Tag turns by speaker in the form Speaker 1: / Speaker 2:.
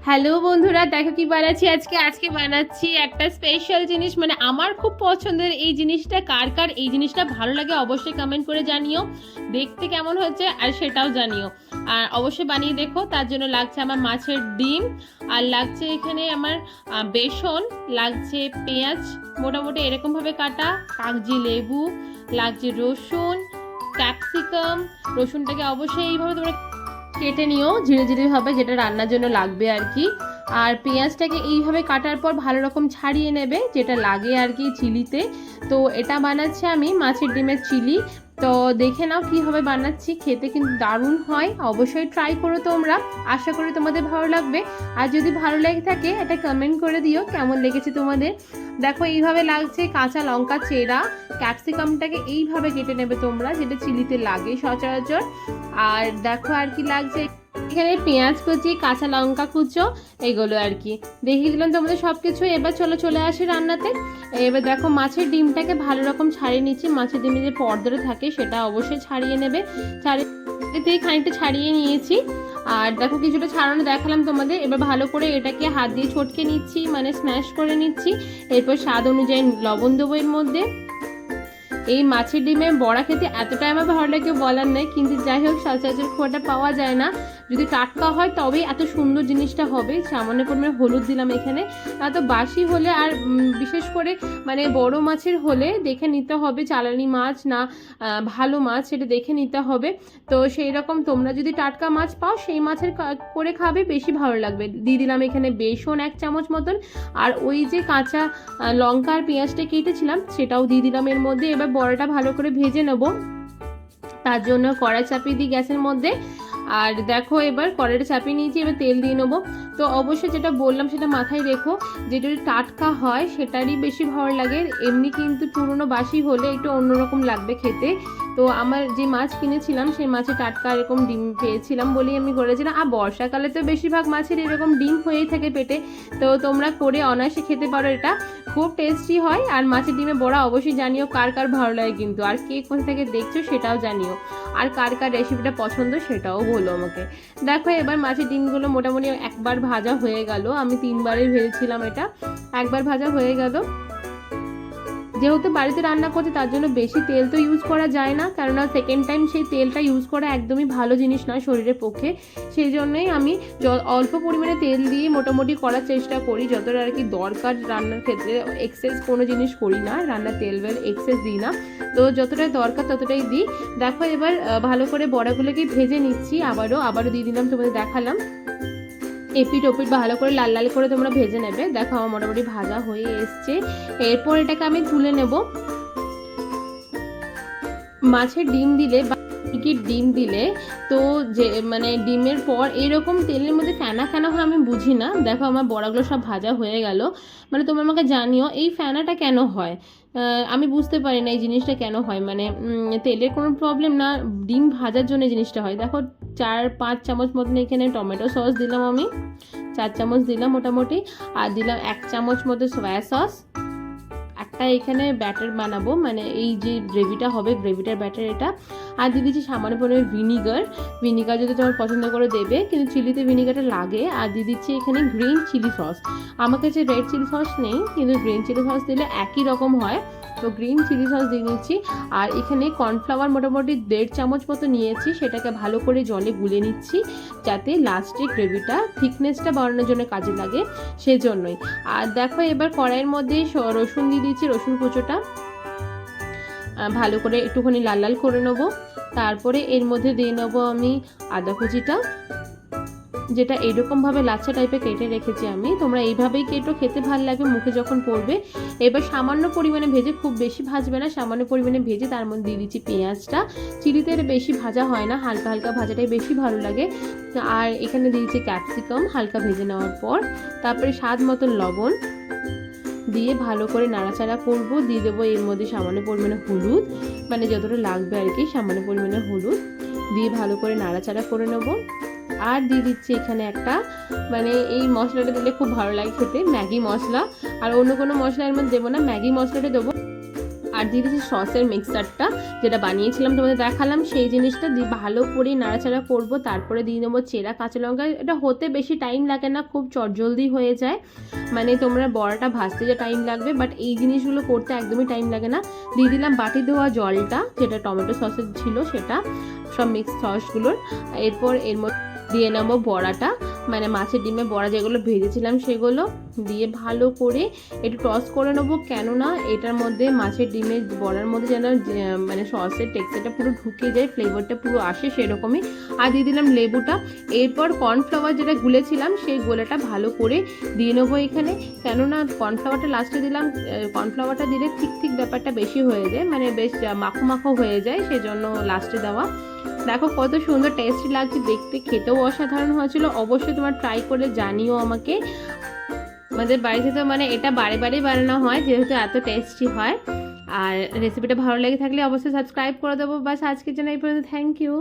Speaker 1: Hello বন্ধুরা, দেখো কি বানাচ্ছি আজকে বানাচ্ছি একটা স্পেশাল জিনিস, মানে আমার খুব পছন্দের এই জিনিসটা। কার কার এই জিনিসটা ভালো লাগে অবশ্যই কমেন্ট করে জানিও, দেখতে কেমন হচ্ছে আর সেটাও জানিও। আর অবশ্যই বানিয়ে দেখো। তার জন্য লাগছে আমার মাছের ডিম, আর লাগছে এখানে আমার বেসন, লাগছে পেঁয়াজ মোটামুটি এরকমভাবে কাটা, কাগজি লেবু, লাগছে রসুন, ক্যাপসিকাম। রসুনটাকে অবশ্যই এইভাবে তোমরা কেটে নিও ধীরে ধীরে ভাবে, যেটা রান্নার জন্য লাগবে আর কি। আর পেঁয়াজটাকে এইভাবে কাটার পর ভালো রকম ছাড়িয়ে নেবে, যেটা লাগে আর কি চিলিতে। তো এটা বানাচ্ছি আমি মাছের ডিমের চিলি। তো দেখে নাও কীভাবে বানাচ্ছি, খেতে কিন্তু দারুণ হয়। অবশ্যই ট্রাই করো তোমরা, আশা করি তোমাদের ভালো লাগবে। আর যদি ভালো লেগে থাকে এটা কমেন্ট করে দিও কেমন লেগেছে তোমাদের। দেখো এইভাবে লাগছে কাঁচা লঙ্কা চেরা, ক্যাপসিকামটাকে এইভাবে কেটে নেবে তোমরা, যেটা চিলিতে লাগে সচরাচর। আর দেখো আর কি লাগছে এখানে পেঁয়াজ কুচি, কাঁচা লঙ্কা কুচো, এগুলো আর কি দেখিয়ে দিলাম তোমাদের সব কিছু। এবার চলে আসি রান্নাতে। এবার দেখো মাছের ডিমটাকে ভালো রকম ছাড়িয়ে নিচ্ছি। মাছের ডিমে যে পর্দাটা থাকে সেটা অবশ্যই ছাড়িয়ে নেবে। ছাড়িয়ে খানিকটা ছাড়িয়ে নিয়েছি। আর দেখো কিছুটা ছাড়ানো দেখালাম তোমাদের। এবার ভালো করে এটাকে হাত দিয়ে ছটকে নিচ্ছি, মানে স্ম্যাশ করে নিচ্ছি। এরপর স্বাদ অনুযায়ী লবণ দেবো এর মধ্যে। এই মাছের ডিমের বড়া খেতে এতটাই আমার ভালো লাগে বলার নেই, কিন্তু যাই হোক সচরাচর খুব একটা পাওয়া যায় না। যদি টাটকা হয় তবেই এত সুন্দর জিনিসটা হবে। সামান্য পরিমাণে হলুদ দিলাম এখানে। এত বাসি হলে আর বিশেষ করে মানে বড় মাছের হলে দেখে নিতে হবে চালানি মাছ না ভালো মাছ, সেটা দেখে নিতে হবে। তো সেই রকম তোমরা যদি টাটকা মাছ পাও সেই মাছের করে খাবে, বেশি ভালো লাগবে। দিয়ে দিলাম এখানে বেসন 1 চামচ মতন, আর ওই যে কাঁচা লঙ্কা আর পেঁয়াজটা কেটেছিলাম সেটাও দিয়ে দিলাম এর মধ্যে। এবার বড়াটা ভালো করে ভেজে নেব, তার জন্য কড়াই চাপিয়ে দিই গ্যাসের মধ্যে। আর দেখো এবার কড়াইটা চাপিয়ে নিয়েছি, এবার তেল দিয়ে নেবো। তো অবশ্যই যেটা বললাম সেটা মাথায় রেখো, যেটা টাটকা হয় সেটারই বেশি ভালো লাগে। এমনি কিন্তু পুরনো বাসি হলে একটু অন্যরকম লাগবে খেতে। তো আমার যে মাছ কিনেছিলাম সেই মাছে টাটকা এরকম ডিম পেয়েছিলাম বলেই আমি করেছিলাম। আর বর্ষাকালে তো বেশিরভাগ মাছের এরকম ডিম হয়েই থাকে পেটে। তো তোমরা করে অনায়াসে খেতে পারো, এটা খুব টেস্টি হয়। আর মাছের ডিমে বড়া অবশ্যই জানিও কার কার ভালো লাগে কিন্তু, আর কে কোথা থেকে দেখছো সেটাও জানিও। আর কার কার রেসিপিটা পছন্দ সেটাও বলো আমাকে। দেখো এবার মাছের ডিমগুলো মোটামুটি একবার ভাজা হয়ে গেল। আমি 3বারে ভেজেছিলাম, এটা একবার ভাজা হয়ে গেল। যেহেতু বাড়িতে রান্না করছি তার জন্য বেশি তেল তো ইউজ করা যায় না, কেননা সেকেন্ড টাইম সেই তেলটা ইউজ করা একদমই ভালো জিনিস নয় শরীরের পক্ষে। সেই জন্যই আমি অল্প পরিমাণে তেল দিয়ে মোটামুটি করার চেষ্টা করি, যতটা আর কি দরকার রান্নার ক্ষেত্রে। এক্সেস কোনো জিনিস করি না, রান্নার তেল এক্সেস দিই না। তো যতটা দরকার ততটাই দিই। দেখো এবার ভালো করে বড়াগুলোকে ভেজে নিচ্ছি। আবারও দিয়ে দিলাম, তোমাদের দেখালাম। এপিট ওপিট ভালো করে লাল লাল করে তোমরা ভেজে নেবে। দেখো আমার মোটামুটি ভাজা হয়ে এসছে। এরপর এটাকে আমি তুলে নেব। মাছের ডিম দিলে বা মুরগির ডিম দিলে তো যে মানে ডিমের পর এরকম তেলের মধ্যে ফেনা ফেনা হয় আমি বুঝি না। দেখো আমার বড়াগুলো সব ভাজা হয়ে গেল। মানে তোমরা আমাকে জানিও এই ফেনাটা কেন হয়, আমি বুঝতে পারি না এই জিনিসটা কেন হয়। মানে তেলের কোনো প্রবলেম না, ডিম ভাজার জন্য জিনিসটা হয়। দেখো 4-5 চামচ মতন এখানে টমেটো সস দিলাম আমি, 4 চামচ দিলাম মোটামুটি। আর দিলাম 1 চামচ মতো সয়া সস। একটা এখানে ব্যাটার বানাবো, মানে এই যে গ্রেভিটা হবে গ্রেভিটার ব্যাটার এটা। আর দিয়ে দিচ্ছি সামান্য পরিমাণে ভিনিগার যদি তোমার পছন্দ করে দেবে, কিন্তু চিলিতে ভিনিগারটা লাগে। আর দিয়ে দিচ্ছি এখানে গ্রিন চিলি সস। আমার কাছে রেড চিলি সস নেই, কিন্তু গ্রিন চিলি সস দিলে একই রকম হয়। তো গ্রিন চিলি সস দিয়ে নিচ্ছি। আর এখানে কর্নফ্লাওয়ার মোটামুটি 1.5 চামচ মতো নিয়েছি, সেটাকে ভালো করে জলে গুলে নিচ্ছি, যাতে লাস্টে গ্রেভিটা থিকনেসটা বাড়ানোর জন্য কাজে লাগে, সেজন্যই। আর দেখো এবার কড়াইয়ের মধ্যে রসুন দিয়ে দিচ্ছি, রসুন কুচোটা ভালো করে একটুখানি লাল লাল করে নেবো। তারপরে এর মধ্যে দিয়ে নেবো আমি আদা কুচিটা, যেটা এইরকমভাবে লাচ্ছা টাইপের কেটে রেখেছি আমি। তোমরা এইভাবেই কেটো, খেতে ভালো লাগে মুখে যখন পড়বে। এবার সামান্য পরিমাণে ভেজে, খুব বেশি ভাজবে না, সামান্য পরিমাণে ভেজে তার মধ্যে দিয়ে দিচ্ছি পেঁয়াজটা। চিলিতে বেশি ভাজা হয় না, হালকা হালকা ভাজাটাই বেশি ভালো লাগে। আর এখানে দিয়ে দিচ্ছি ক্যাপসিকাম হালকা ভেজে নেওয়ার পর। তারপরে স্বাদ মতন লবণ দিয়ে ভালো করে নাড়াচাড়া করবো। দিয়ে দেবো এর মধ্যে সামান্য পরিমাণে হলুদ, মানে যতটা লাগবে আর কি সামান্য পরিমাণে হলুদ দিয়ে ভালো করে নাড়াচাড়া করে নেবো। আর দিয়ে দিচ্ছি এখানে একটা, মানে এই মশলাটা দিলে খুব ভালো লাগে খেতে, ম্যাগি মশলা। আর অন্য কোনো মশলা এর মধ্যে দেবো না, ম্যাগি মশলাটা দেবো। আর দিয়ে দিচ্ছি সসের মিক্সারটা, যেটা বানিয়েছিলাম তোমাদের দেখালাম, সেই জিনিসটা দিয়ে ভালো করে নাড়াচাড়া করব। তারপরে দিয়ে নেবো চেরা কাঁচা লঙ্কা। এটা হতে বেশি টাইম লাগে না, খুব চটজলদি হয়ে যায়, মানে তোমরা বড়াটা ভাজতে যে টাইম লাগবে, বাট এই জিনিসগুলো করতে একদমই টাইম লাগে না। দিয়ে দিলাম বাটি ধোয়া জলটা, যেটা টমেটো সসের ছিল সেটা, সব মিক্স সসগুলোর। এরপর এর মধ্যে দিয়ে নেবো বড়াটা, মানে মাছের ডিমে বড়া যেগুলো ভেজেছিলাম সেগুলো দিয়ে ভালো করে একটু টস করে নেবো, কেননা এটার মধ্যে মাছের ডিমের বড়ার মধ্যে যেন মানে সসের টেক্সচারটা পুরো ঢুকে যায়, ফ্লেভারটা পুরো আসে সেরকমই। আর দিয়ে দিলাম লেবুটা। এরপর কর্নফ্লাওয়ার যেটা গুলেছিলাম সেই গোলাটা ভালো করে দিয়ে নেবো এখানে, কেননা কর্নফ্লাওয়ারটা লাস্টে দিলাম, কর্নফ্লাওয়ারটা দিলে ঠিক ঠিক ব্যাপারটা বেশি হয়ে যায়, মানে বেশ মাখো মাখো হয়ে যায়, সেজন্য লাস্টে দেওয়া। দেখো কত সুন্দর টেস্টি লাগছে দেখতে, খেতেও অসাধারণ হয়েছিল। অবশ্যই তোমার ট্রাই করে জানিও আমাকে। আমাদের বাড়িতে তো মানে এটা বারে বারেই বানানো হয়, যেহেতু এত টেস্টি হয়। আর রেসিপিটা ভালো লেগে থাকলে অবশ্যই সাবস্ক্রাইব করে দেবো। বাস আজকের জন্য এই পর্যন্ত, থ্যাংক ইউ।